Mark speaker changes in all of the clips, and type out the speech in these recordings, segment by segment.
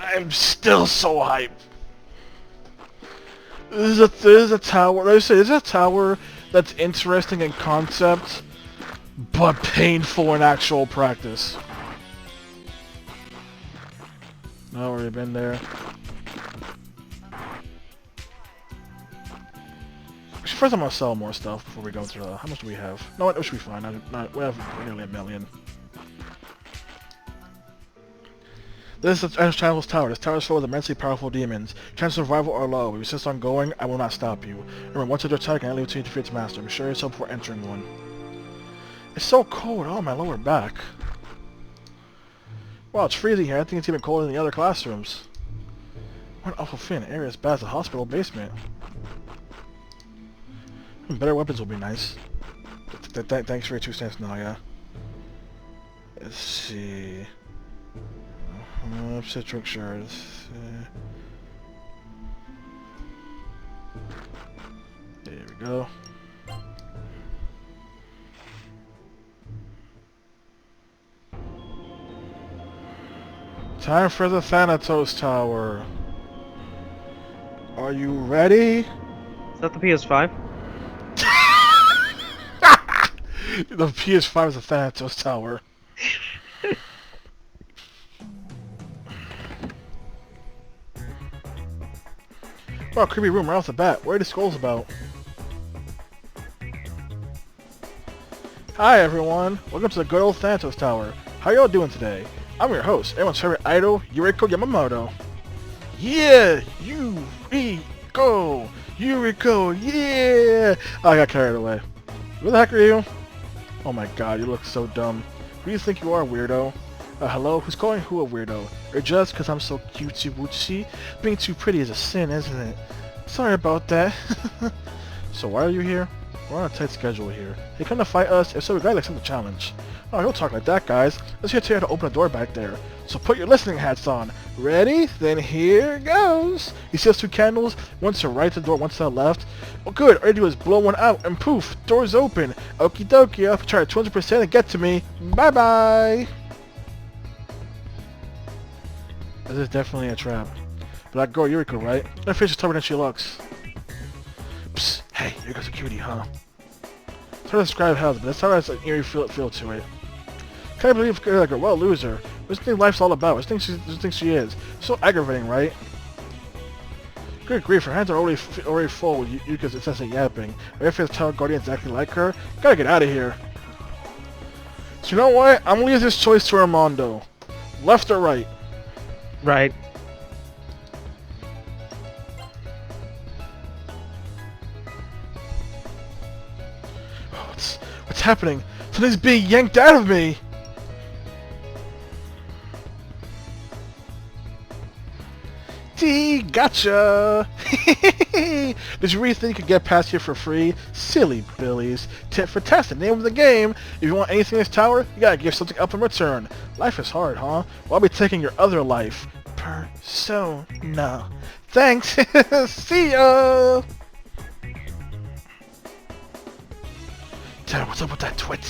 Speaker 1: I'm still so hyped. This is a tower. Like I say, this is a tower that's interesting in concept, but painful in actual practice. No, already been there. Actually, first I'm gonna sell more stuff before we go through. How much do we have? No, it should be fine. We have nearly 1 million. This is the Channel's tower. This tower is filled with immensely powerful demons. Chance of survival are low. If you insist on going, I will not stop you. Remember, once under attack, I only leave to defeat its master. Be sure yourself before entering one. It's so cold. Oh, my lower back. Wow, it's freezing here. I think it's even colder than the other classrooms. What an awful fin. Area as bad as the hospital basement. Better weapons will be nice. Thanks for your 2 cents, Naya. Let's see. Citric shards. There we go. Time for the Thanatos Tower. Are you ready?
Speaker 2: Is that the PS5?
Speaker 1: The PS5 is the Thanatos Tower. Wow, creepy room right off the bat. What are the skulls about? Hi everyone, welcome to the good old Thanatos Tower. How y'all doing today? I'm your host, everyone's favorite idol, Yuriko Yamamoto. Yeah! Yuriko! Yuriko! Yeah! Oh, I got carried away. Who the heck are you? Oh my god, you look so dumb. Who do you think you are, weirdo? Hello? Who's calling who a weirdo? Or just because I'm so cutesy wootsy? Being too pretty is a sin, isn't it? Sorry about that. So why are you here? We're on a tight schedule here. Hey, come to fight us? If so, we gotta accept the challenge. Oh, don't talk like that, guys. Let's hear you how to open the door back there. So put your listening hats on. Ready? Then here goes. You see those 2 candles? One's to right to the door, one's to the left. Well, good. All you do is blow one out, and poof, door's open. Okie dokie, I'll try 200% and get to me. Bye-bye. This is definitely a trap. But that girl Yuriko, right? Her face is tougher than she looks. Psst, hey, Yuriko's a cutie, huh? It's hard to describe how, but this tower has an eerie feel to it. Can't believe you're like a well loser. What do you think life's all about? What do you think she is? So aggravating, right? Good grief, her hands are already full with Yuriko's incessant yapping. Are if the tower guardian's acting like her? Gotta get out of here. So you know what? I'm gonna leave this choice to Armando. Left or right?
Speaker 2: Right.
Speaker 1: Oh, what's happening? Something's being yanked out of me! Gotcha! Did you really think you could get past here for free? Silly billies. Tit for tat, the name of the game. If you want anything in this tower, you gotta give something up in return. Life is hard, huh? Well, I'll be taking your other life. Persona. Thanks! See ya! Dad, what's up with that twit?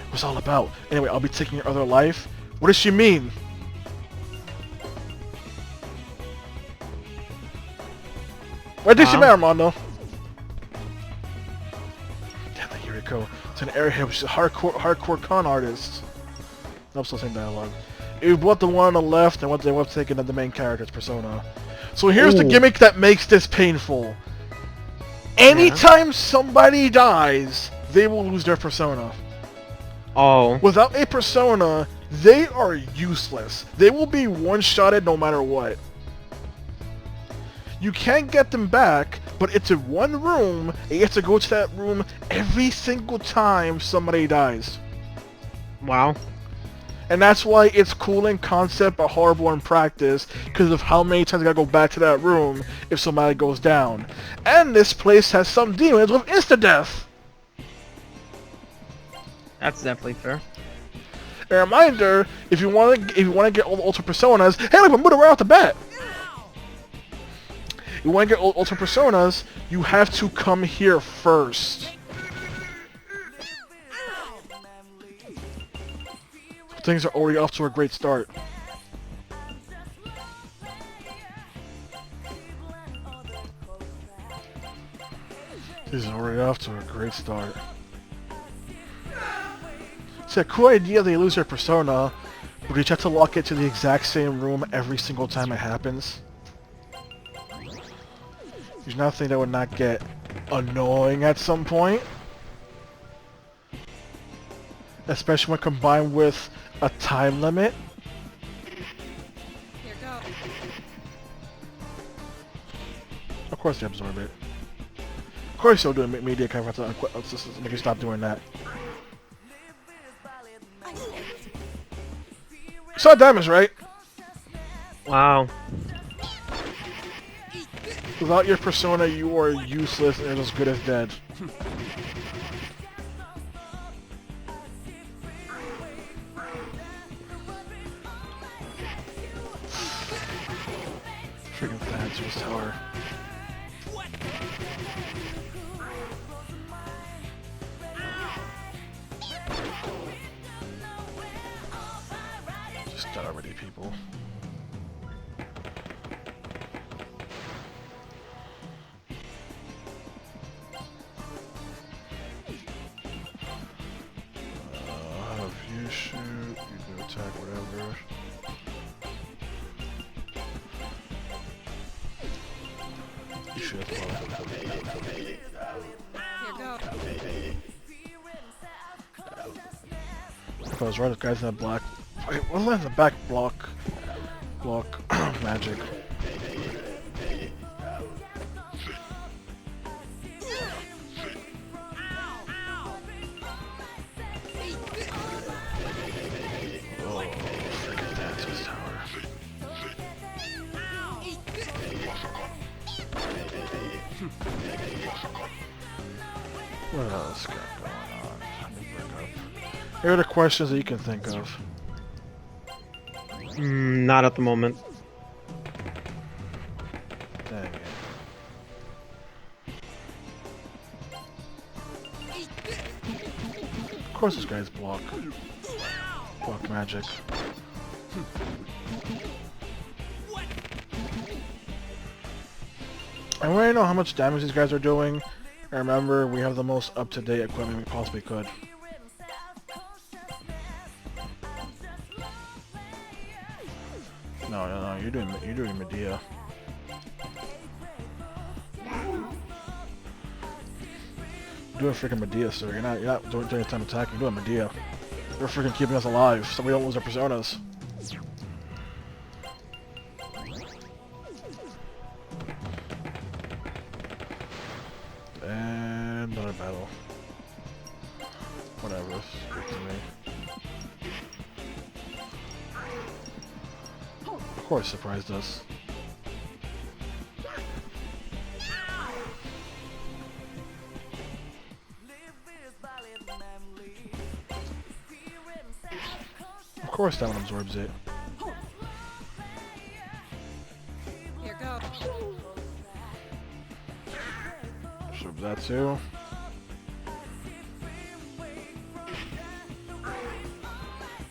Speaker 1: What's it all about? Anyway, I'll be taking your other life? What does she mean? Where did she met Armando? Damn it, Yuriko. It's an airhead, which is a hardcore con artist. Nope, still same dialogue. You bought the one on the left and what they were taking of the main character's persona. So here's the gimmick that makes this painful. Anytime somebody dies, they will lose their persona.
Speaker 2: Oh.
Speaker 1: Without a persona, they are useless. They will be one-shotted no matter what. You can't get them back, but it's in one room, and you have to go to that room every single time somebody dies.
Speaker 2: Wow.
Speaker 1: And that's why it's cool in concept but horrible in practice, because of how many times you gotta go back to that room if somebody goes down. And this place has some demons with insta-death! That's
Speaker 2: definitely fair.
Speaker 1: A reminder, if you want to get all the Ultra Personas, hey look, I'm moving right off the bat! You want to get Ultra Personas, you have to come here first. Things are already off to a great start. This is already off to a great start. It's a cool idea they lose their persona, but you have to lock it to the exact same room every single time it happens. There's nothing that would not get annoying at some point. Especially when combined with a time limit.
Speaker 3: Here go.
Speaker 1: Of course they absorb it. Of course you'll do media cover to make you stop doing that. You saw damage, right?
Speaker 2: Wow.
Speaker 1: Without your persona, you are useless and as good as dead. Freaking Thatcher's tower. Just die already, people. If you shoot, you can attack whatever. You should as well.
Speaker 3: Here go.
Speaker 1: If I was right, the guy's in the black. Wait, what's that in the back block? Magic. Oh, freaking Thatcher's tower. What else got going on? Let me bring up. Here are the questions that you can think of.
Speaker 2: Not at the moment.
Speaker 1: Dang it. Of course this guy's block magic. I want to know how much damage these guys are doing. And remember, we have the most up-to-date equipment we possibly could. No, you're doing Medea. You're doing freaking Medea, sir. You're not doing any time attack. You're doing Medea. You're freaking keeping us alive, so we don't lose our personas. And another battle. Whatever, it's good to me. Of course, surprised us. Of course, that one absorbs it.
Speaker 3: Here go.
Speaker 1: Absorbs that too.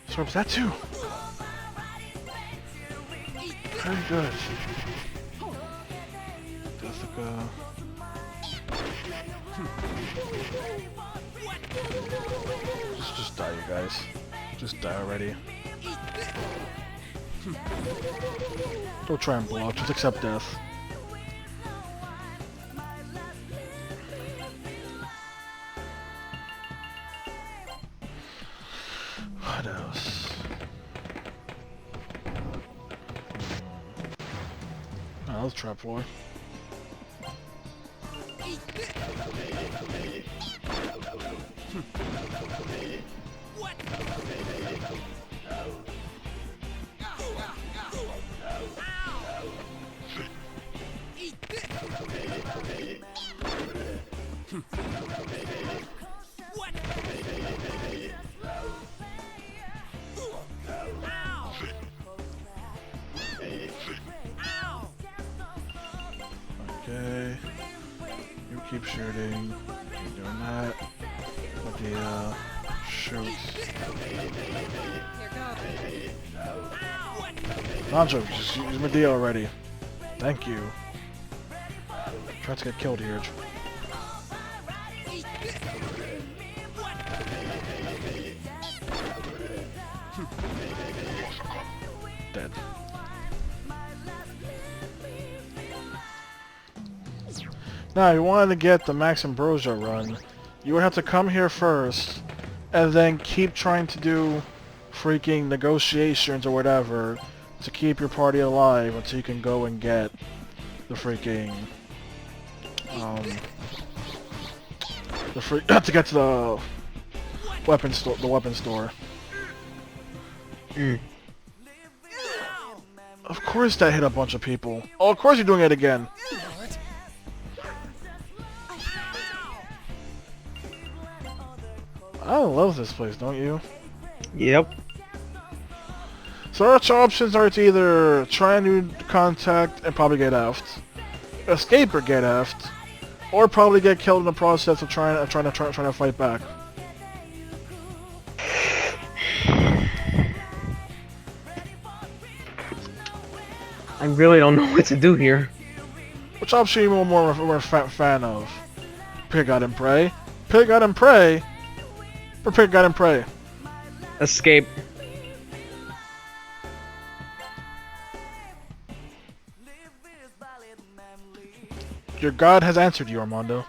Speaker 1: Absorbs that too. Very good. Jessica. Just die, you guys. Just die already. Don't try and block, just accept death. What else? Oh, that was trap floor. Okay. You keep shooting. Keep doing that. Medea. Shoot.
Speaker 3: Here go.
Speaker 1: Nanjo, just use Medea already. Thank you. Try to get killed here. Now, if you wanted to get the Max Ambrosia run, you would have to come here first, and then keep trying to do freaking negotiations or whatever to keep your party alive until you can go and get the freaking to get to the weapon store. The weapon store.
Speaker 2: Mm.
Speaker 1: Of course that hit a bunch of people. Oh, of course you're doing it again. I love this place, don't you?
Speaker 2: Yep.
Speaker 1: So our options are to either try a new contact and probably get effed, escape or get effed, or probably get killed in the process of trying to fight back.
Speaker 2: I really don't know what to do here.
Speaker 1: Which option are you more a fan of? Pick God and pray. Pick God and pray. Or pick God and pray.
Speaker 2: Escape.
Speaker 1: Your God has answered you, Armando.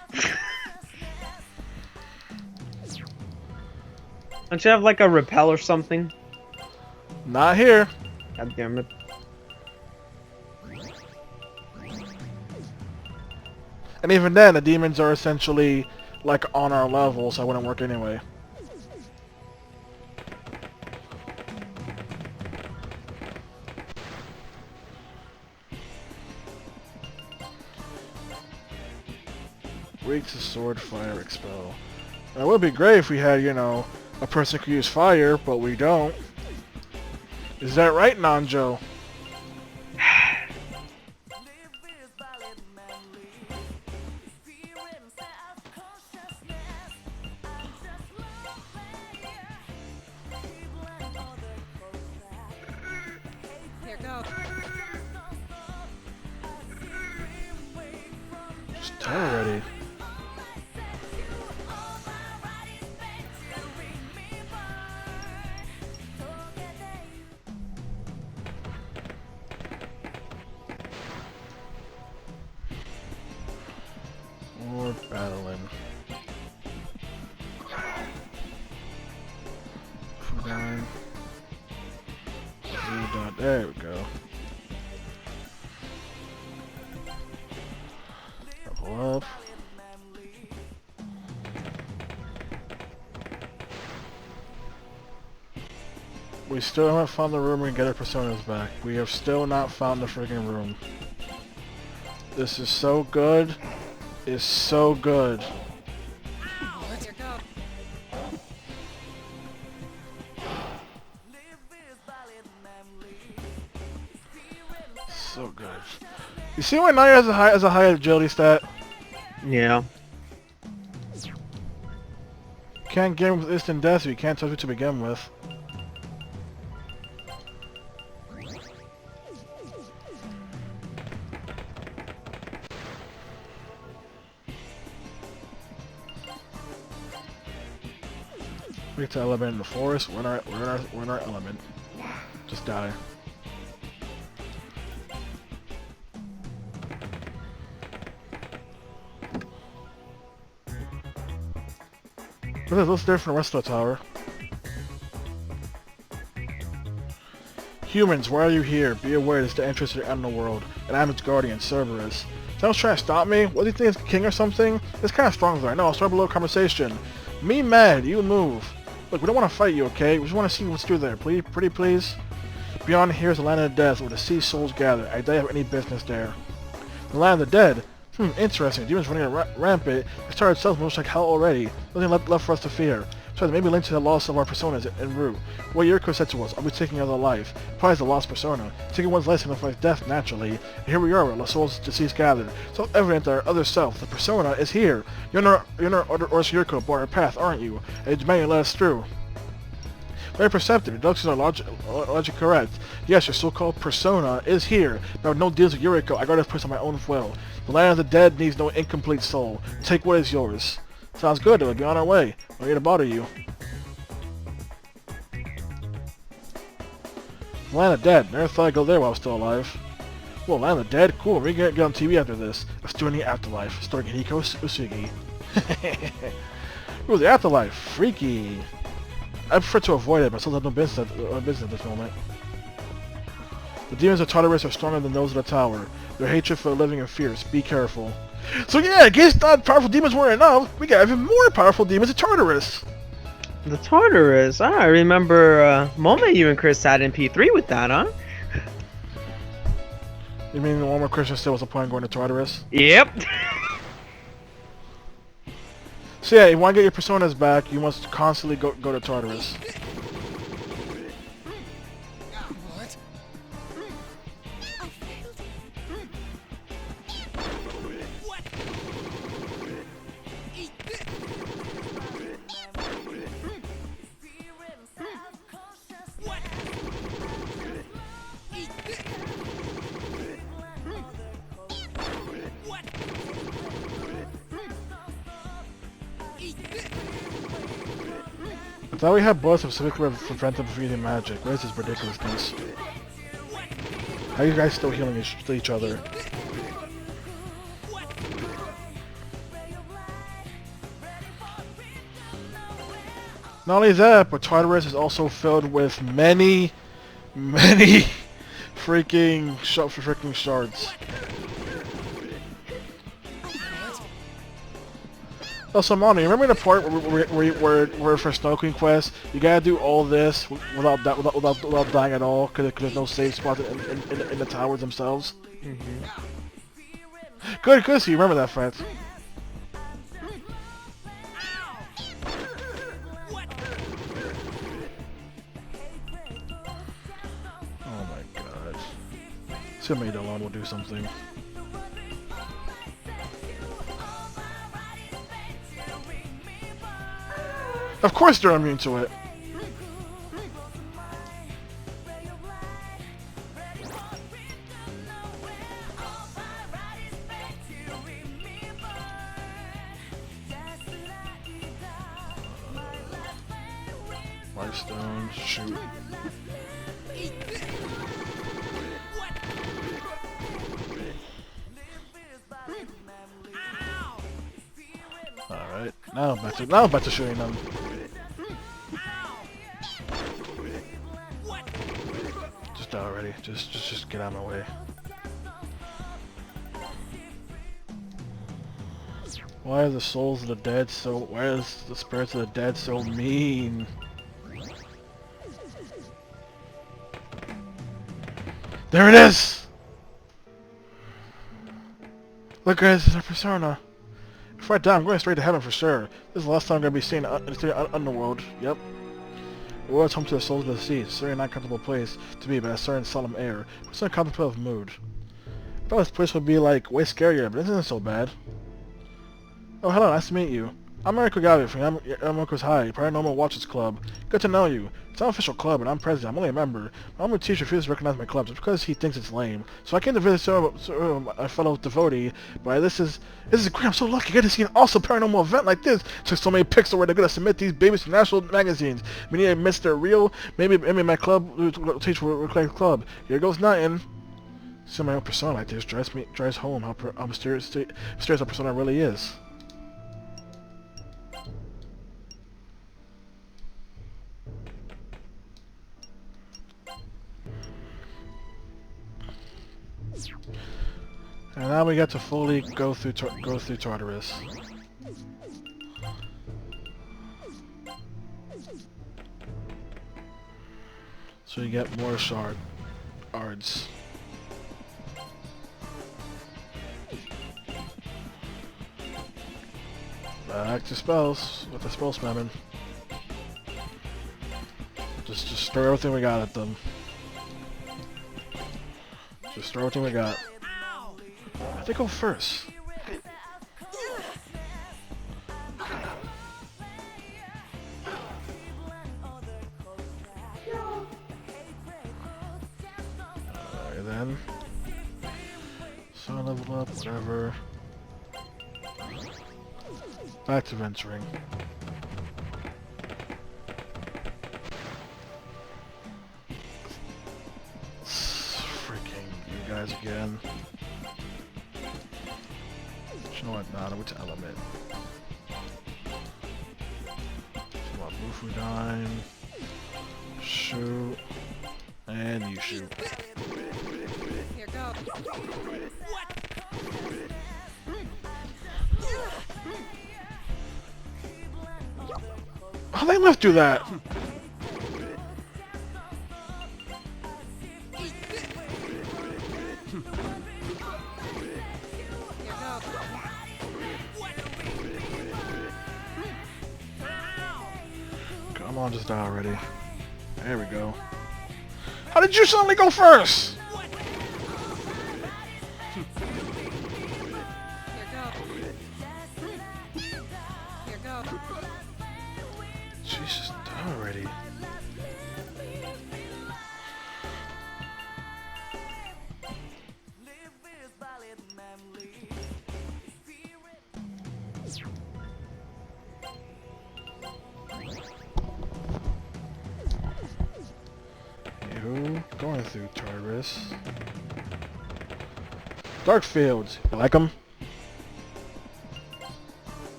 Speaker 2: Don't you have like a repel or something?
Speaker 1: Not here.
Speaker 2: God damn it.
Speaker 1: And even then, the demons are essentially like on our level, so it wouldn't work anyway. Weak to sword, fire, expel. Now, it would be great if we had, you know, a person who could use fire, but we don't. Is that right, Nanjo?
Speaker 3: Here, go.
Speaker 1: Just tell already. More battling. Combine. There we go. Level up. We still haven't found the room and get our personas back. We have still not found the freaking room. This is so good. It's so good.
Speaker 3: Here, go.
Speaker 1: So good. You see why Naya has a high agility stat?
Speaker 2: Yeah.
Speaker 1: Can't get him with instant death, so you can't touch it to begin with. We get to element in the forest. We're in our element. Just die. What's different from the rest of the tower? Humans, why are you here? Be aware this is the entrance to the underworld, and I'm its guardian, Cerberus. Someone's trying to stop me? What do you think, is king or something? It's kind of strong there. No, I'll start below conversation. Me mad, you move. Look, we don't want to fight you, okay? We just want to see what's through there. Please, pretty please. Beyond here is the land of the dead, where the sea souls gather. I doubt you have any business there. The land of the dead? Interesting. Demons running rampant. It started itself looks like hell already. Nothing left for us to fear. So maybe linked to the loss of our personas en route. What Yuriko said to us, I'll be taking another life. Probably the lost persona. Taking one's life signifies death, naturally. And here we are, where the souls deceased gather. So evident that our other self, the persona, is here. You're not Ursa Yuriko, but our path, aren't you? And you let us through. Very perceptive. Deductions are logic correct. Yes, your so-called persona is here. But with no deals with Yuriko, I got this place on my own will. The land of the dead needs no incomplete soul. Take what is yours. Sounds good, we'll be on our way. We're here to bother you. The land of dead. Never thought I'd go there while I was still alive. Well, Land of the Dead? Cool, we're gonna get on TV after this. A story in the afterlife, starring Hiko Usugi. Ooh, the afterlife, freaky. I prefer to avoid it, but still have no business at this moment. The demons of Tartarus are stronger than those of the tower. Their hatred for the living are fierce. Be careful. So yeah, I guess that powerful demons weren't enough. We got even more powerful demons of Tartarus.
Speaker 2: The Tartarus. I remember moment you and Chris had in P3 with that, huh?
Speaker 1: You mean the one where Christian still was a point going to Tartarus?
Speaker 2: Yep.
Speaker 1: So yeah, if you want to get your personas back, you must constantly go to Tartarus.
Speaker 3: What? What? Eat this. What? Eat this. What? Eat this.
Speaker 1: I thought we had bullets specifically to prevent them from using magic. What is this ridiculousness? How are you guys still healing each other? Not only that, but Tartarus is also filled with many freaking shards. Also, Mono, you remember the part where for Snow Queen quest, you gotta do all this without dying at all, because there's no save spots in the towers themselves?
Speaker 2: Mm-hmm.
Speaker 1: Good, so you remember that fact. Oh my god. Somebody alone will do something. Of course they're immune to it. Lifestone, shoot. Alright, now I'm back to shooting them. Just die already. Just get out of my way. Why are the souls of the dead so... Why is the spirits of the dead so mean? There it is! Look guys, this is our persona. Before I die, I'm going straight to heaven for sure. This is the last time I'm going to be seen in the underworld. Yep. The world is home to the souls of the deceased. It's a very uncomfortable place to be, but a certain solemn air. It's in a contemplative mood. I thought this place would be like way scarier, but it isn't so bad. Oh, hello, nice to meet you. I'm Eric Kagawa from Yamoko's High, Paranormal Watchers Club. Good to know you. It's an official club, and I'm president. I'm only a member. My only teacher refuses to recognize my club just because he thinks it's lame. So I came to visit a fellow devotee, but this is great. I'm so lucky. I get to see an awesome paranormal event like this. Took so many pics where they're gonna submit these babies to national magazines. We need to admit they're real. Maybe my club teacher will reclaim the club. Here goes nothing. See my own persona like this drives home how mysterious our persona really is. And now we get to fully go through Tartarus. So you get more shards. Back to spells with the spell spamming. Just throw everything we got at them. Just throw everything we got. They go first. Alright then. So level up, whatever. Back to venturing. Freaking you guys again. You know what? Nah, I went to Element. So what? Bufu 9. Shoot. And you shoot.
Speaker 3: Here goes. What?
Speaker 1: How they lived through that?
Speaker 3: Here goes. What?
Speaker 1: Come on, just die already. There we go. How did you suddenly go first?
Speaker 3: What? Here goes. Here goes.
Speaker 1: Jesus, die already. You going through Tartarus. Dark Fields. You like them?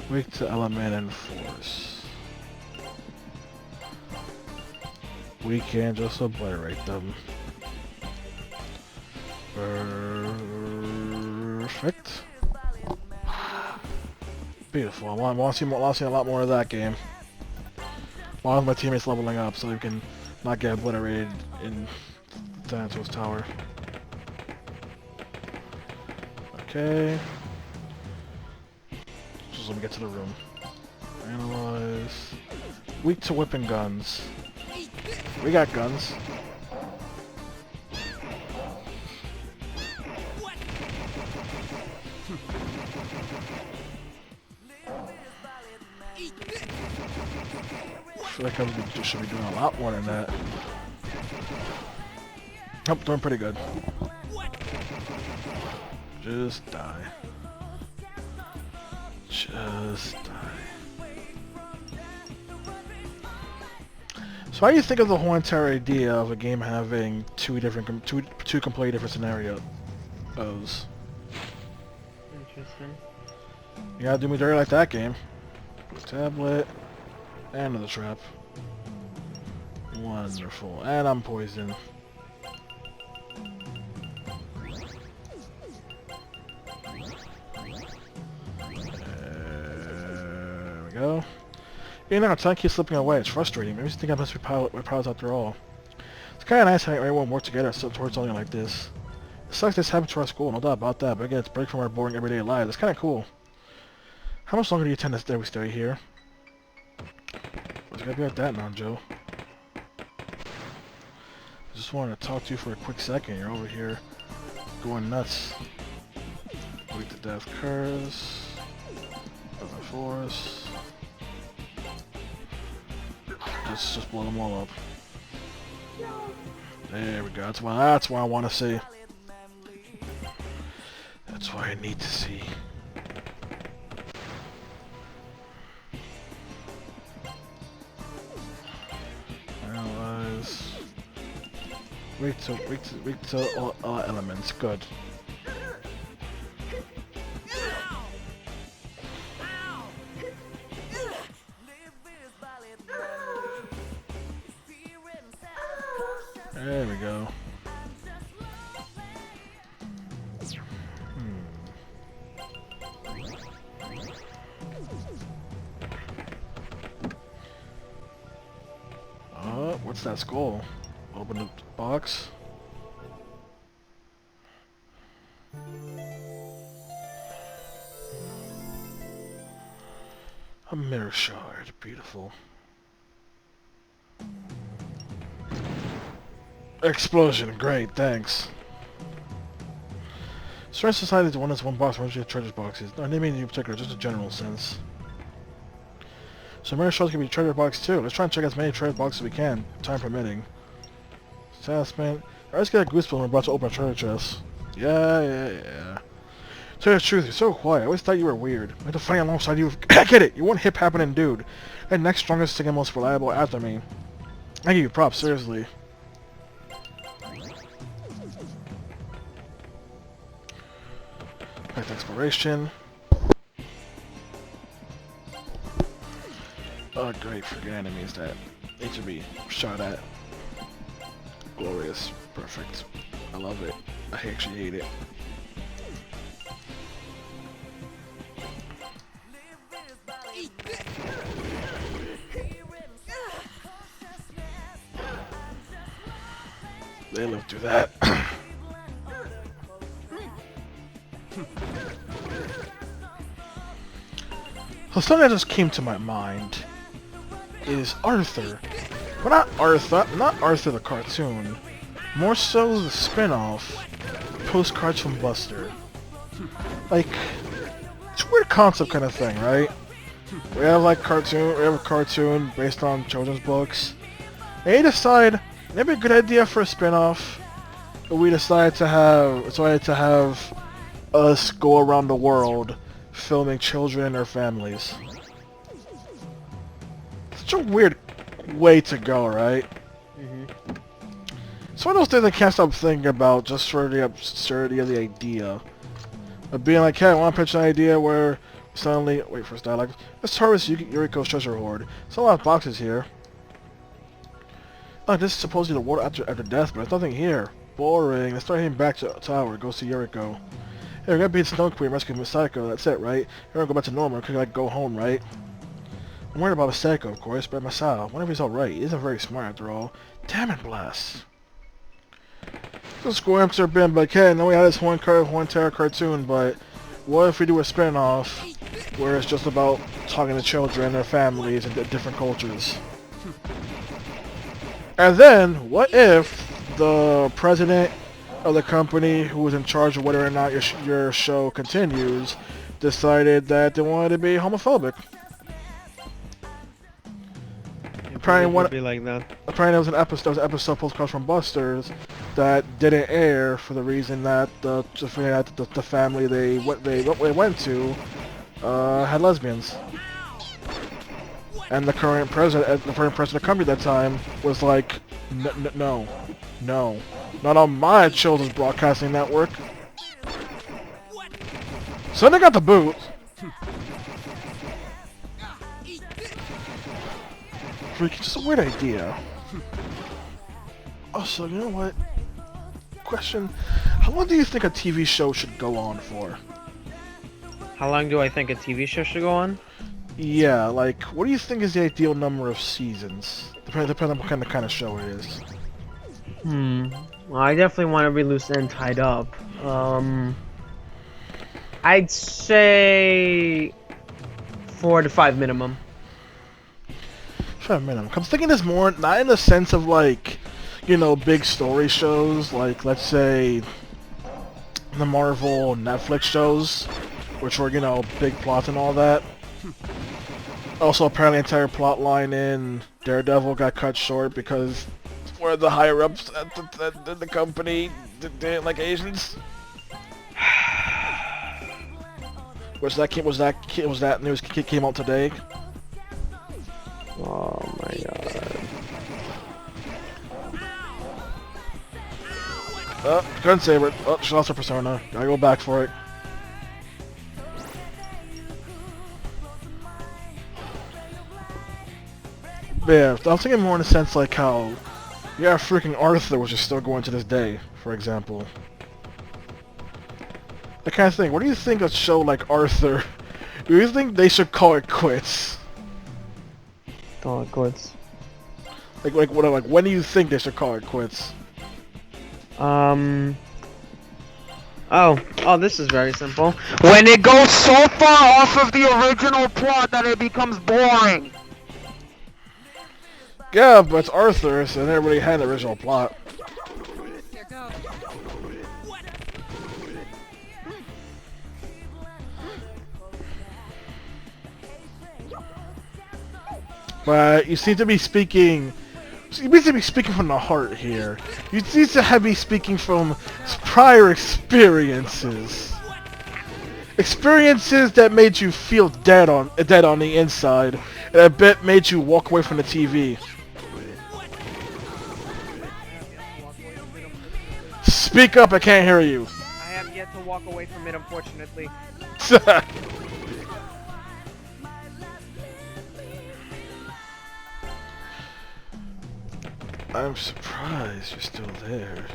Speaker 1: Weak to element and force. We can just obliterate them. Perfect. Beautiful. I want to see a lot more of that game. I want my teammates leveling up so they can not get obliterated in Thanatos Tower. Okay. Just let me get to the room. Analyze. Weak to whipping guns. We got guns.
Speaker 3: What? Eat this.
Speaker 1: I feel like I should be doing a lot more than that. Oh, doing pretty good.
Speaker 3: What?
Speaker 1: Just die. Just die. So how do you think of the whole entire idea of a game having two completely different scenarios?
Speaker 2: Interesting.
Speaker 1: You gotta do me dirty like that game. Tablet. And another trap. Wonderful. And I'm poisoned. There we go. You know, time keeps slipping away. It's frustrating. Maybe you think I must be my powers after all. It's kind of nice having everyone work together towards something like this. It sucks this happened to our school, no doubt about that, but again, it's a break from our boring everyday lives. It's kind of cool. How much longer do you intend to stay here? It's gotta be like that now, Joe. I just wanted to talk to you for a quick second. You're over here going nuts. Weak to death curse. Other force. Just blow them all up. There we go. That's what I want to see. That's what I need to see. Analyze. Weak to all elements. Good. There we go. What's that skull? Open the box. A mirror shard. Beautiful. Explosion. Great, thanks. Strange Society is the one that's one box, one of your treasure boxes. No, I didn't mean in particular, just a general sense. So mirror shards can be treasure box too. Let's try and check as many treasure boxes as we can, time permitting. Assessment. I always get a goosebump when we're about to open a treasure chest. Yeah. Tell you the truth, you're so quiet. I always thought you were weird. I had to fight alongside you. I get it. You're one hip happening dude. And next strongest, second most reliable after me. I give you props, seriously. Collect exploration. Oh, great, freaking enemies that need to be shot at. Glorious. Perfect. I love it. I actually hate it.
Speaker 3: Eat this.
Speaker 1: They lived through that. So something that just came to my mind is Arthur. Well, not Arthur the cartoon. More so the spin-off, Postcards from Buster. Like, it's a weird concept kind of thing, right? We have a cartoon based on children's books. And they decide maybe a good idea for a spin-off. We decided to have us go around the world filming children and their families. Such a weird way to go, right? It's one of those things I can't stop thinking about just for the absurdity of the idea. Of being like, hey, I want to pitch an idea where suddenly... Wait for his dialogue. Let's harvest Yuriko's treasure hoard. There's a lot of boxes here. Oh, this is supposedly the world after death, but there's nothing here. Boring. Let's start heading back to the tower. Go see Yuriko. Hey, we're gonna beat Snow Queen, rescue Misako. That's it, right? We're gonna go back to normal. We're gonna like go home, right? I'm worried about Misako, of course, but Masao. Whenever he's alright, he isn't very smart after all. Damn it, Blast. Just go after Ben, but hey, now we have this one entire cartoon, but what if we do a spin-off where it's just about talking to children and their families and different cultures? And then, what if the president of the company who was in charge of whether or not your show continues decided that they wanted to be homophobic? Apparently,
Speaker 2: It would be like that.
Speaker 1: apparently there was an episode Postcards from Busters that didn't air for the reason that the family they went to had lesbians, and the current president of the company at that time was like, no, not on my children's broadcasting network. So they got the boot. Freaking, just a weird idea. Also, you know what? Question: how long do you think a TV show should go on for?
Speaker 2: How long do I think a TV show should go on?
Speaker 1: Yeah, like, what do you think is the ideal number of seasons? Depending on what kind of show it is.
Speaker 2: Well, I definitely want to be loose and tied up. I'd say 4 to 5 minimum.
Speaker 1: 5 minimum. I'm thinking this more not in the sense of like, you know, big story shows like, let's say, the Marvel Netflix shows, which were, you know, big plots and all that. Also, apparently, the entire plot line in Daredevil got cut short because one of the higher ups at the company didn't like Asians. Was that news came out today?
Speaker 2: Oh my god.
Speaker 1: Oh, couldn't save it. Oh, she lost her persona. Gotta go back for it. But yeah, I was thinking more in the sense like how, yeah, freaking Arthur, which is still going to this day, for example. That kind of thing. What do you think of a show like Arthur? Do you think they should call it quits?
Speaker 2: Call it quits.
Speaker 1: Like when do you think they should call it quits?
Speaker 2: Oh, this is very simple. When it goes so far off of the original plot that it becomes boring.
Speaker 1: Yeah, but it's Arthur, so they never really had the original plot.
Speaker 3: Here goes.
Speaker 1: But you seem to be speaking. You seem to be speaking from the heart here. You seem to have me speaking from prior experiences. Experiences that made you feel dead on the inside, and I bet made you walk away from the TV. Speak up! I can't hear you.
Speaker 2: I have yet to walk away from it, unfortunately.
Speaker 1: I'm surprised you're still there.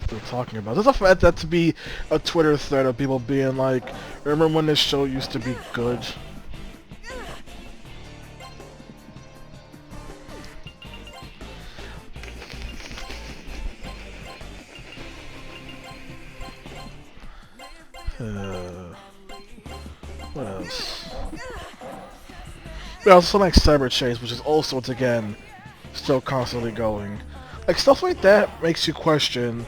Speaker 1: Still talking about this. I find that to be a Twitter thread of people being like, remember when this show used to be good? What else? Yeah, also like Cyber Chase, which is also, once again, still constantly going. Like, stuff like that makes you question,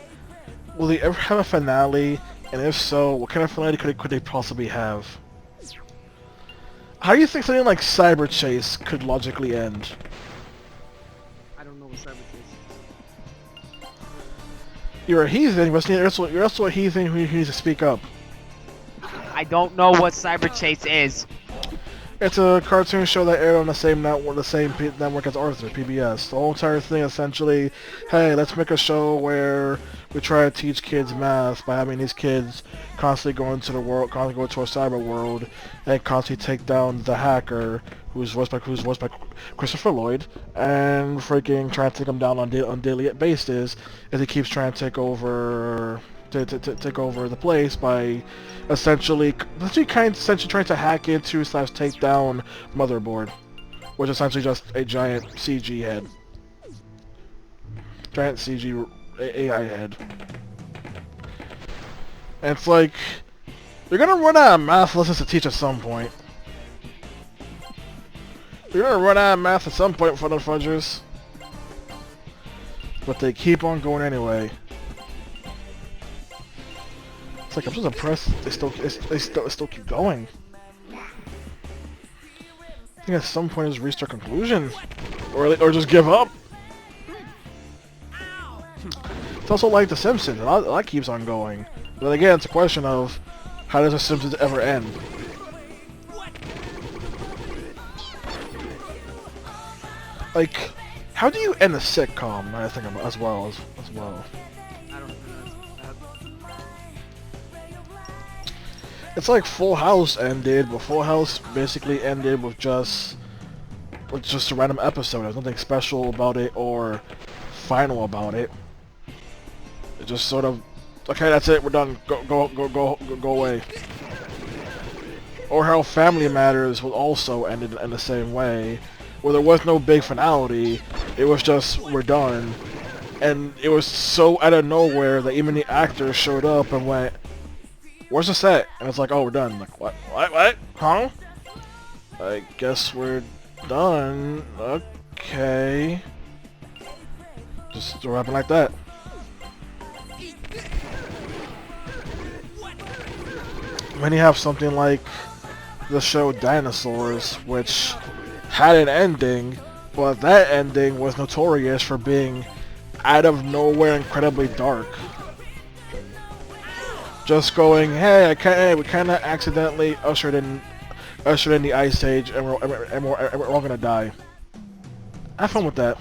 Speaker 1: will they ever have a finale? And if so, what kind of finale could they possibly have? How do you think something like Cyber Chase could logically end?
Speaker 2: I don't know what Cyber Chase is.
Speaker 1: You're a heathen, you're also a heathen who needs to speak up.
Speaker 2: I don't know what Cyber Chase is.
Speaker 1: It's a cartoon show that aired on the same network, as Arthur, PBS. The whole entire thing essentially, hey, let's make a show where we try to teach kids math by having these kids constantly go into the world, constantly go to a cyber world, and constantly take down the hacker, who's voiced by Christopher Lloyd, and freaking trying to take him down on daily basis as he keeps trying to take over. Take over the place by essentially trying to hack into / take down Motherboard, which is essentially just a giant CG head, giant CG AI head. And it's like, you're gonna run out of math lessons to teach at some point. You're gonna run out of math at some point for the fudgers, but they keep on going anyway. It's like, I'm just impressed they still keep going. I think at some point it's reached their conclusion, or just give up. It's also like The Simpsons, and that keeps on going. But again, it's a question of, how does The Simpsons ever end? Like, how do you end a sitcom? I think as well.
Speaker 2: I don't know.
Speaker 1: It's like Full House ended, but Full House basically ended with just a random episode. There's nothing special about it or final about it. It just sort of, okay, that's it, we're done. Go away. Or how Family Matters was also ended in the same way, where there was no big finality. It was just, we're done. And it was so out of nowhere that even the actors showed up and went, where's the set? And it's like, oh, we're done. Like, what? Huh? I guess we're done. Okay. Just what happened like that. When you have something like the show Dinosaurs, which had an ending, but that ending was notorious for being out of nowhere incredibly dark. Just going, hey, we kind of accidentally ushered in the Ice Age, and we're all gonna die. Have fun with that.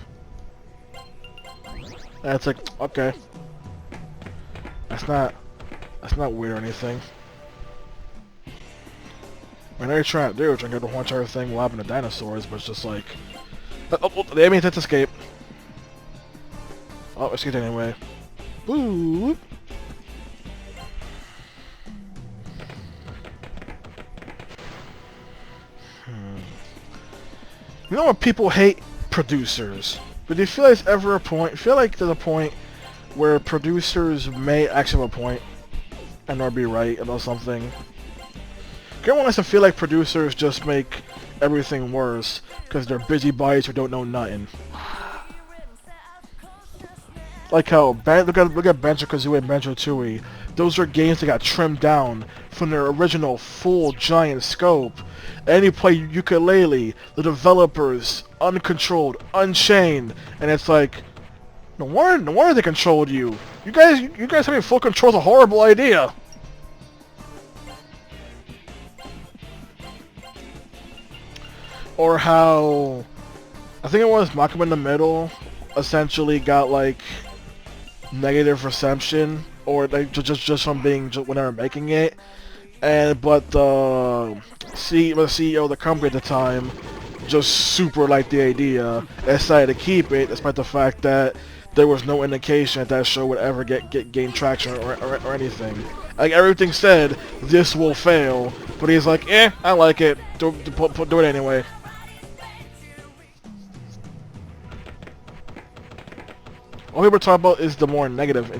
Speaker 1: And it's like, okay, that's not weird or anything. I know you're trying to do it, trying to get the whole entire thing will happen to dinosaurs, but it's just like, oh, the enemy hit escape. Oh, escaped anyway. Boop. You know when people hate producers, but do you feel like there's ever a point? Feel like there's a point where producers may actually have a point and or be right about something. Everyone likes to feel like producers just make everything worse because they're busybodies who don't know nothing. Like how look at Banjo-Kazooie and Banjo-Tooie. Those are games that got trimmed down from their original full giant scope. And you play ukulele, the developers, uncontrolled, unchained, and it's like, no wonder they controlled you. You guys having full control is a horrible idea. Or how, I think it was Malcolm in the Middle, essentially got like negative reception or like just from being whenever making it. And but the CEO of the company at the time just super liked the idea and decided to keep it, despite the fact that there was no indication that that show would ever gain traction or anything. Like everything said, this will fail, but he's like, I like it. Do it anyway. What people talk about is the more negative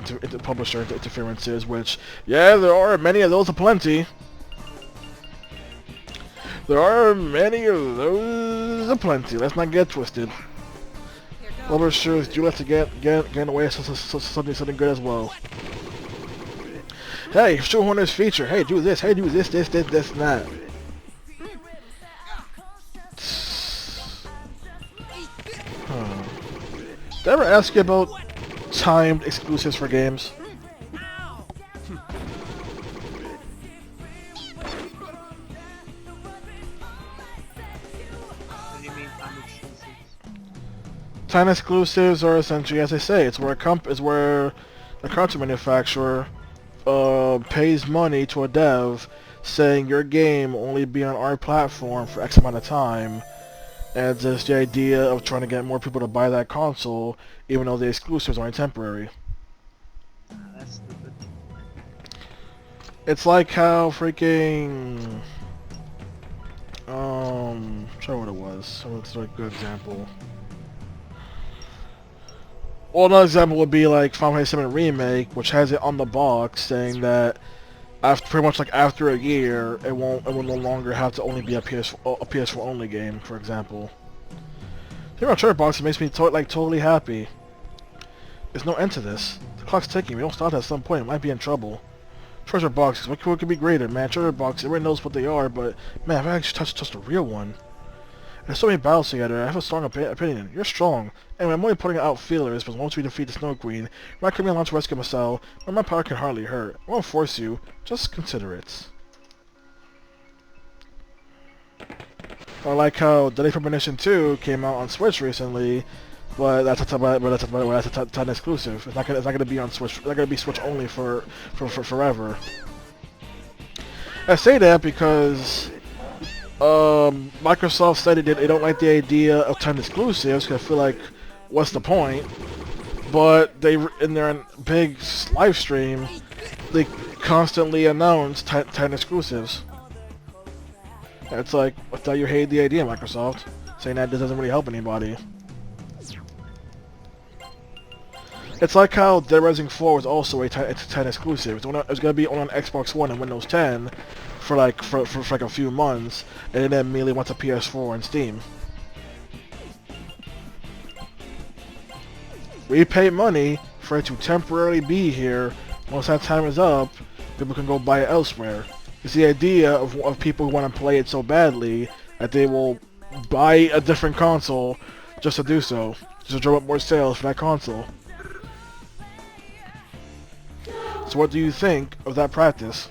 Speaker 1: publisher interferences, which, yeah, there are many of those aplenty. There are many of those aplenty. Let's not get twisted. Publishers do like to get away with something good as well. Hey, shoehorn this feature. Hey, do this. Hey, do this, and that. Did I ever ask you about timed exclusives for games?
Speaker 2: What do you mean time exclusives?
Speaker 1: Timed exclusives are essentially, as I say, it's where a content manufacturer pays money to a dev, saying your game will only be on our platform for X amount of time. And just the idea of trying to get more people to buy that console, even though the exclusives are only temporary.
Speaker 2: That's stupid.
Speaker 1: It's like how freaking... I'm trying what it was. So it's a good example. Well, another example would be like Final Fantasy VII Remake, which has it on the box saying that pretty much like after a year, it will no longer have to only be a PS4 only game, for example. Here on Treasure Box, it makes me totally happy. There's no end to this. The clock's ticking. We don't stop at some point. It might be in trouble. Treasure Boxes, what could be greater, man? Treasure Boxes, everyone knows what they are, but man, I've actually touched a real one. There's so many battles together. I have a strong opinion. You're strong. Anyway, I'm only putting out feelers, but once we defeat the Snow Queen, my coming launch rescue Marcel, my power can hardly hurt. I won't force you. Just consider it. I like how Delay Premonition 2 came out on Switch recently, but that's a time exclusive. It's not gonna be on Switch. It's not gonna be Switch only for forever. I say that because Microsoft said they don't like the idea of timed exclusives, because I feel like, what's the point? But they, in their big live stream, they constantly announce timed exclusives. And it's like, I thought you hated the idea, Microsoft, saying that this doesn't really help anybody. It's like how Dead Rising 4 was also a timed exclusive. It was gonna be on Xbox One and Windows 10 for like a few months, and then immediately went to PS4 and Steam. We pay money for it to temporarily be here. Once that time is up, people can go buy it elsewhere. It's the idea of people who want to play it so badly that they will buy a different console just to do so, just to drum up more sales for that console. So what do you think of that practice?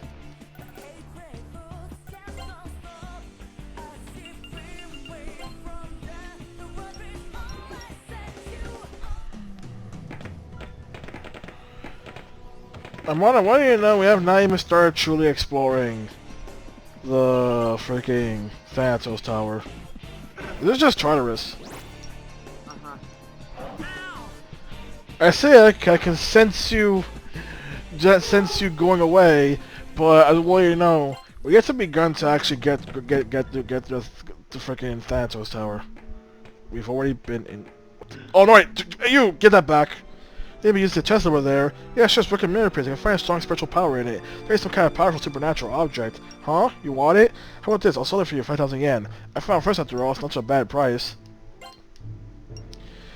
Speaker 1: Amanda, why do you know we have not even started truly exploring the freaking Thanatos Tower? This is just Tartarus. I say I can sense you going away, but I want you to know we yet to begun to actually get the freaking Thanatos Tower. We've already been in. Oh no! Wait, you get that back. Maybe use the chest over there. Yeah, it's just looking mirror prints. I can find a strong spiritual power in it. There's some kind of powerful supernatural object. Huh? You want it? How about this? I'll sell it for you 5,000 yen. I found first after all. It's not such a bad price.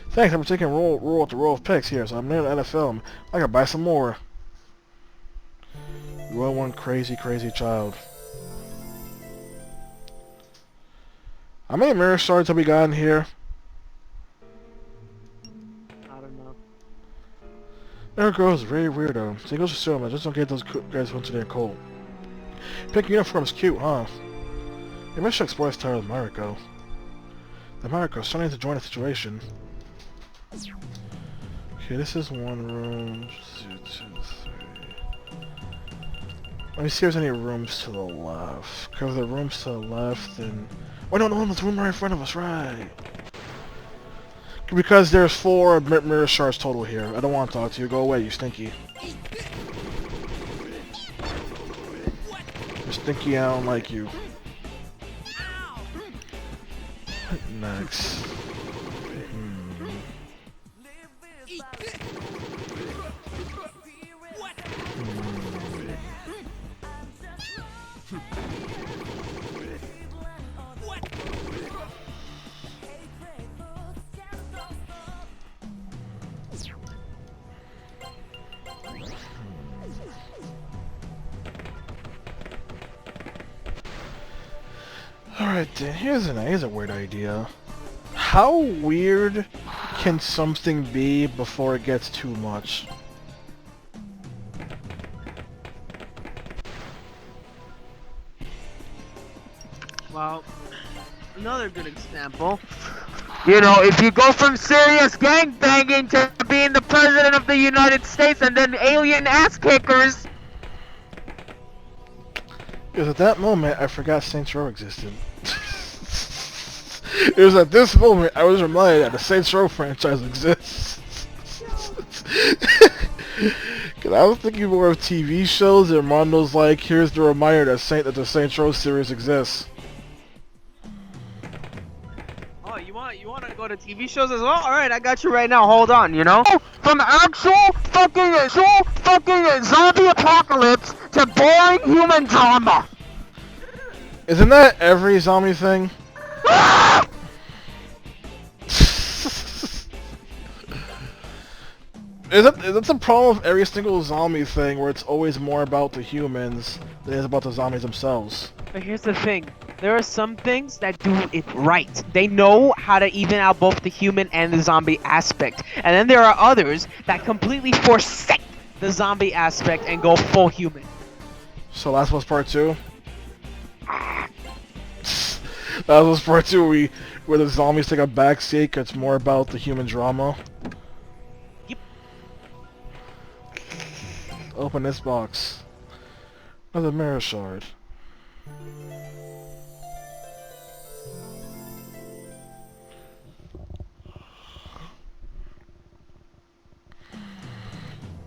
Speaker 1: Thanks. I'm taking roll at the roll of picks here, so I'm near the end of film. I can buy some more. You are one crazy child. How many mirror shards have we got in here? There goes, very weirdo. So he goes to assume I just don't get those guys onto their cold. Pink uniform's cute, huh? Maybe I should explore this tower with Mariko. The Mariko's starting to join the situation. Okay, this is one room. 2, 2, 3. Let me see if there's any rooms to the left. Because if there are rooms to the left, then... Oh, no, there's a room right in front of us, right. Because there's 4 mirror shards total here. I don't want to talk to you. Go away, you stinky. You're stinky, I don't like you. Next. Alright then, here's a weird idea. How weird can something be before it gets too much?
Speaker 2: Well, another good example. You know, if you go from serious gangbanging to being the president of the United States and then alien ass kickers.
Speaker 1: Because at that moment, I forgot Saints Row existed. It was at this moment I was reminded that the Saints Row franchise exists. Because I was thinking more of TV shows, and Rondo's like, here's the reminder that the Saints Row series exists.
Speaker 2: Oh, you want to go to TV shows as well? All right, I got you right now. Hold on, you know. From actual fucking zombie apocalypse to boring human drama.
Speaker 1: Isn't that every zombie thing? That's the problem with every single zombie thing, where it's always more about the humans than it is about the zombies themselves.
Speaker 2: But here's the thing. There are some things that do it right. They know how to even out both the human and the zombie aspect. And then there are others that completely forsake the zombie aspect and go full human.
Speaker 1: So Last of Us Part 2? Last of Us Part 2 where the zombies take a backseat, it's more about the human drama.
Speaker 2: Yep.
Speaker 1: Open this box. Another mirror shard.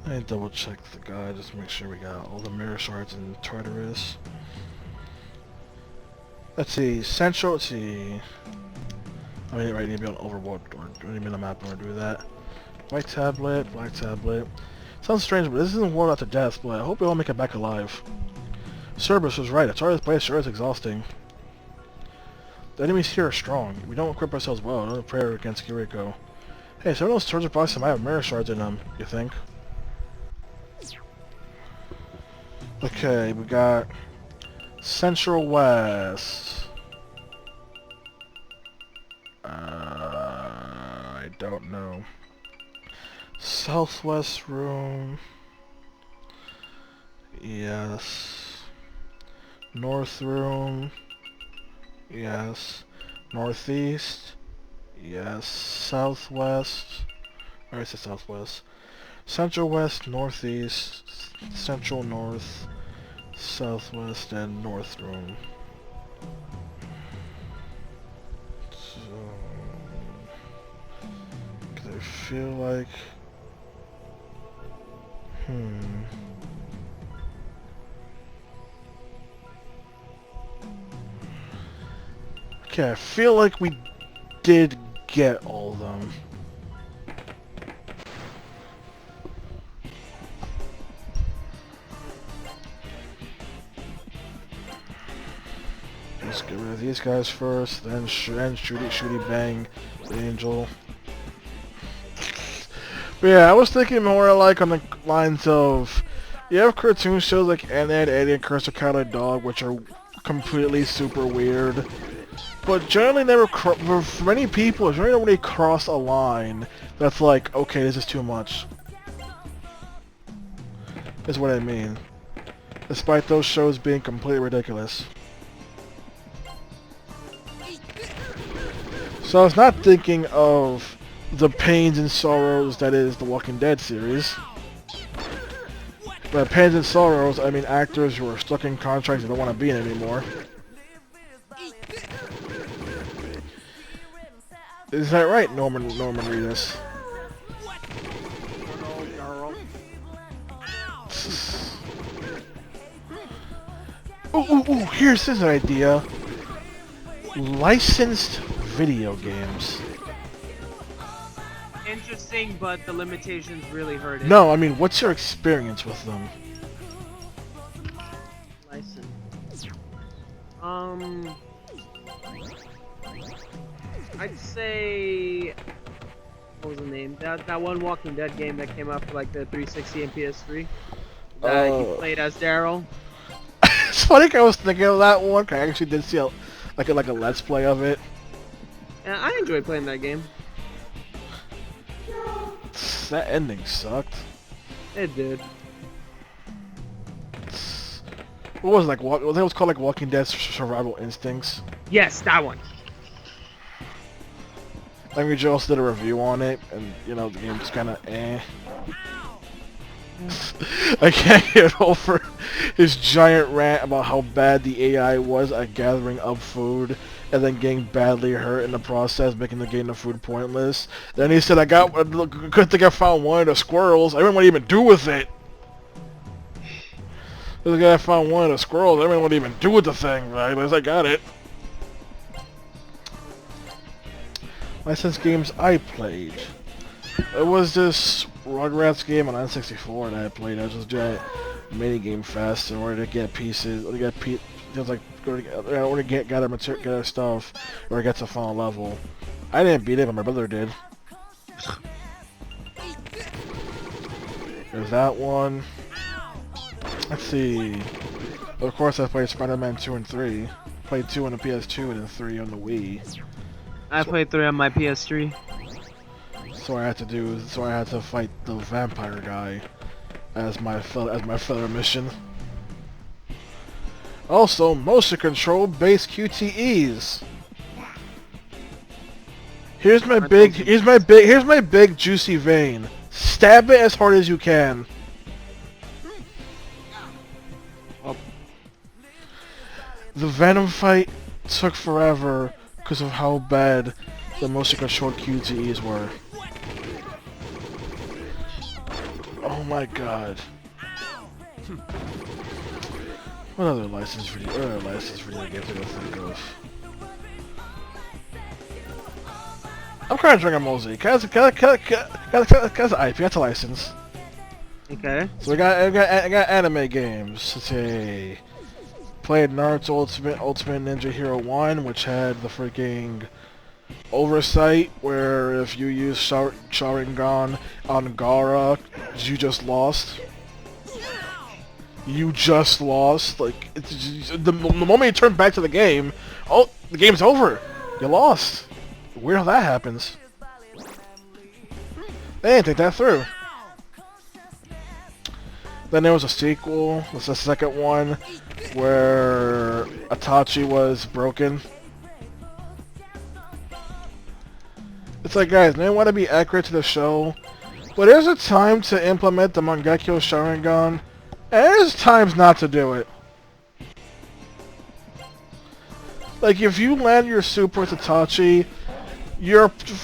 Speaker 1: I need to double check the guide just to make sure we got all the mirror shards in Tartarus. Let's see, Central, let's see. I mean, right, need to be on Overworld, or need to be on the map in order to do that. White tablet, black tablet. Sounds strange, but this isn't World After Death, but I hope we all make it back alive. Cerberus was right, it's hard to play, sure is exhausting. The enemies here are strong. We don't equip ourselves well, another prayer against Kiriko. Hey, some of those swords are probably might have mirror shards in them, you think? Okay, we got Central West. I don't know. Southwest room. Yes. North room. Yes. Northeast. Yes. Southwest. Where is it? Southwest. Central West, Northeast, Central North, Southwest, and North room. So, cause I feel like, okay, I feel like we did get all of them. Let's get rid of these guys first, then shooty bang the angel. But yeah, I was thinking more like on the lines of, you have cartoon shows like Ant Eddie and Curse of Cowardly Dog, which are completely super weird, but generally never, for many people, generally don't really cross a line that's like, okay, this is too much. Is what I mean. Despite those shows being completely ridiculous. So I was not thinking of the pains and sorrows that is the Walking Dead series. By pains and sorrows, I mean actors who are stuck in contracts they don't want to be in anymore. Is that right, Norman Reedus? Ooh, here's his idea. Licensed video games.
Speaker 2: Interesting, but the limitations really hurt it.
Speaker 1: No, I mean, what's your experience with them?
Speaker 2: License. I'd say, what was the name? That one Walking Dead game that came out for like the 360 and PS3. He played as Daryl.
Speaker 1: It's funny, I was thinking of that one. 'Cause I actually did see like a let's play of it.
Speaker 2: And I enjoyed playing that game.
Speaker 1: That ending sucked.
Speaker 2: It did.
Speaker 1: What was it, like? What it was called, like Walking Dead Survival Instincts.
Speaker 2: Yes, that one.
Speaker 1: I mean, Joe also did a review on it, and you know the game was kind of eh. I can't get over his giant rant about how bad the AI was at gathering up food and then getting badly hurt in the process, making the game of food pointless. Then he said, "I got good thing I found one of the squirrels. I didn't know what to even do with it. The guy found one of the squirrels. I didn't know what to even do with the thing. Right? At least I got it." Licensed games I played. It was this Rugrats game on N64 that I played. I was just doing a mini game fest in order to get pieces, or to get just like in order to gather material, gather stuff, or get to final level. I didn't beat it, but my brother did. There's that one. Let's see. Of course, I played Spider-Man 2 and 3. Played 2 on the PS2 and then 3 on the Wii.
Speaker 2: I played 3 on my PS3.
Speaker 1: So I had to fight the vampire guy as my filler mission. Also, motion control based QTEs. Here's my big juicy vein. Stab it as hard as you can. The Venom fight took forever because of how bad the motion controlled QTEs were. Oh my god. What other licensed video games I can think of? I'm kind of drinking Mosey. Cause IP, that's a license.
Speaker 2: Okay.
Speaker 1: So I got anime games. Let's see. Played Naruto Ultimate Ninja Hero 1, which had the freaking oversight where if you use Sharingan on Gaara, you just lost. You just lost. Like, it's just, the moment you turn back to the game, oh, the game's over. You lost. Weird how that happens. They didn't think that through. Then there was a sequel. That's the second one, where Itachi was broken. It's like, guys, they want to be accurate to the show, but there's a time to implement the Mangekyo Sharingan, and there's times not to do it. Like, if you land your super with Itachi,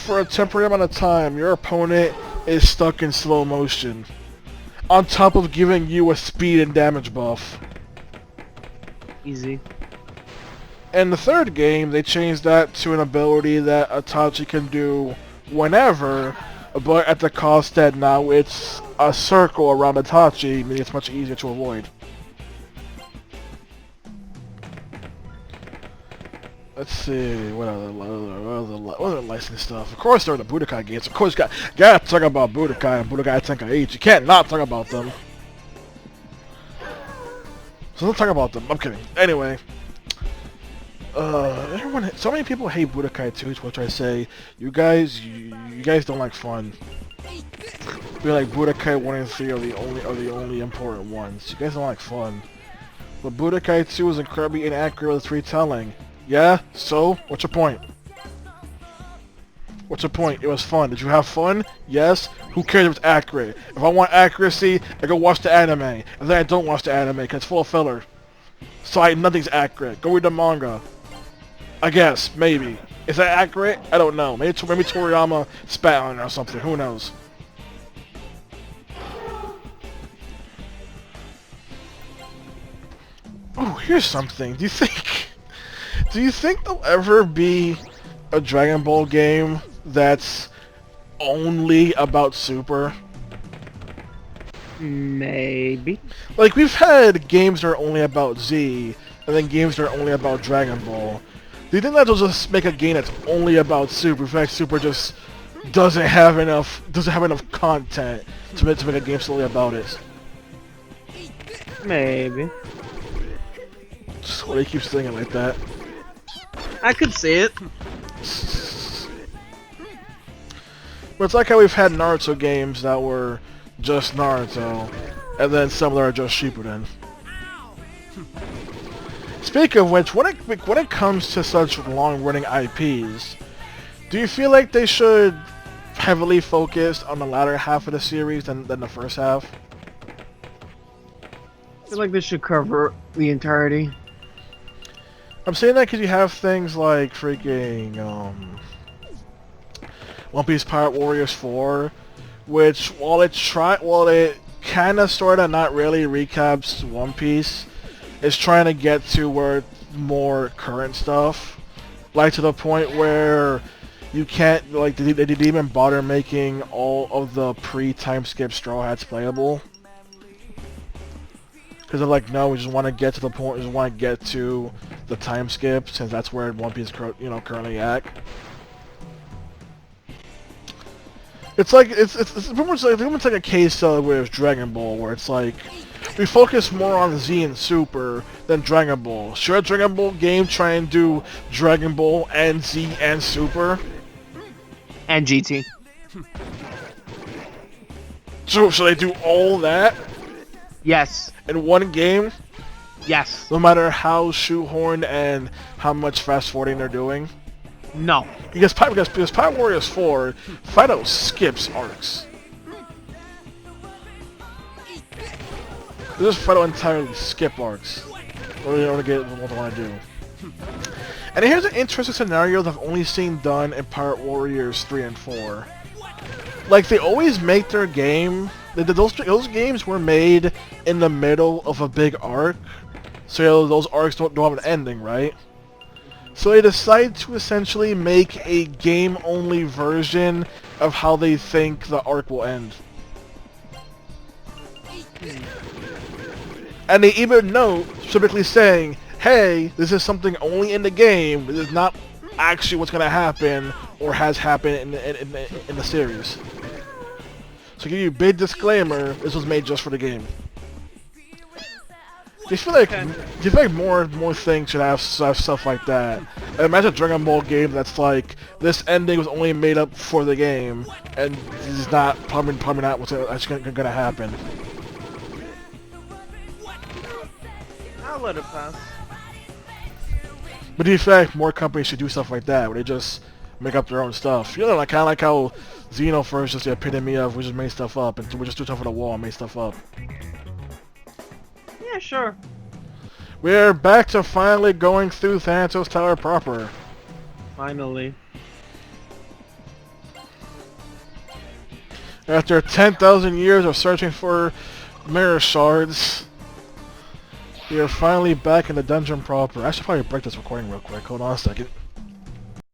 Speaker 1: for a temporary amount of time, your opponent is stuck in slow motion, on top of giving you a speed and damage buff.
Speaker 2: Easy.
Speaker 1: In the third game, they changed that to an ability that Itachi can do whenever, but at the cost that now it's a circle around Itachi, meaning it's much easier to avoid. Let's see, what other licensed stuff? Of course, there are the Budokai games. Of course, gotta talk about Budokai and Budokai Tenkaichi. You can't not talk about them. So let's talk about them. I'm kidding. Anyway. So many people hate Budokai 2, to which I say, you guys don't like fun. I feel like Budokai 1 and 3 are the only important ones. You guys don't like fun. But Budokai 2 is incredibly inaccurate with its retelling. Yeah, so what's your point? What's the point? It was fun. Did you have fun? Yes. Who cares if it's accurate? If I want accuracy, I go watch the anime. And then I don't watch the anime because it's full of filler. So nothing's accurate. Go read the manga. I guess. Maybe. Is that accurate? I don't know. Maybe Toriyama spat on it or something. Who knows? Oh, here's something. Do you think there'll ever be a Dragon Ball game that's only about Super?
Speaker 2: Maybe.
Speaker 1: Like, we've had games that are only about Z, and then games that are only about Dragon Ball. Do you think that they'll just make a game that's only about Super? In fact, Super just doesn't have enough content to make a game solely about it.
Speaker 2: Maybe.
Speaker 1: Just why he keeps saying it like that.
Speaker 2: I could see it.
Speaker 1: But it's like how we've had Naruto games that were just Naruto, and then some that are just Shippuden. Speaking of which, when it comes to such long-running IPs, do you feel like they should heavily focus on the latter half of the series than the first half?
Speaker 2: I feel like this should cover the entirety.
Speaker 1: I'm saying that because you have things like freaking One Piece Pirate Warriors 4, which while it kind of sort of not really recaps One Piece, is trying to get to where more current stuff, like to the point where you can't, like, they didn't even bother making all of the pre-time skip Straw Hats playable. Because they're like, no, we just want to get to the point, we just want to get to the time skip, since that's where One Piece currently at. It's like, it's pretty much like a case with Dragon Ball, where it's like, we focus more on Z and Super than Dragon Ball. Should a Dragon Ball game try and do Dragon Ball and Z and Super?
Speaker 2: And GT.
Speaker 1: So should they do all that
Speaker 2: Yes.
Speaker 1: in one game?
Speaker 2: Yes.
Speaker 1: No matter how shoehorned and how much fast forwarding they're doing?
Speaker 2: No.
Speaker 1: Because Pirate Warriors 4, Fido skips arcs. This Fido entirely skip arcs. Or they don't get what they want to do. And here's an interesting scenario that I've only seen done in Pirate Warriors 3 and 4. Like, they always make their game... Those games were made in the middle of a big arc. So those arcs don't have an ending, right? So they decide to essentially make a game-only version of how they think the arc will end. And they even note, specifically saying, hey, this is something only in the game, this is not actually what's going to happen or has happened in the series. So give you a big disclaimer, this was made just for the game. Do you feel like more things should have stuff like that? And imagine a Dragon Ball game that's like, this ending was only made up for the game, and this is not probably not what's actually gonna happen.
Speaker 2: I'll let it pass.
Speaker 1: But do you feel like more companies should do stuff like that, where they just make up their own stuff? You know, like kind of like how Xenoverse is just the epitome of we just made stuff up, and we just do stuff on the wall and made stuff up.
Speaker 2: Yeah, sure.
Speaker 1: We're back to finally going through Thanatos Tower proper.
Speaker 2: Finally.
Speaker 1: After 10,000 years of searching for mirror shards, we are finally back in the dungeon proper. I should probably break this recording real quick. Hold on a second.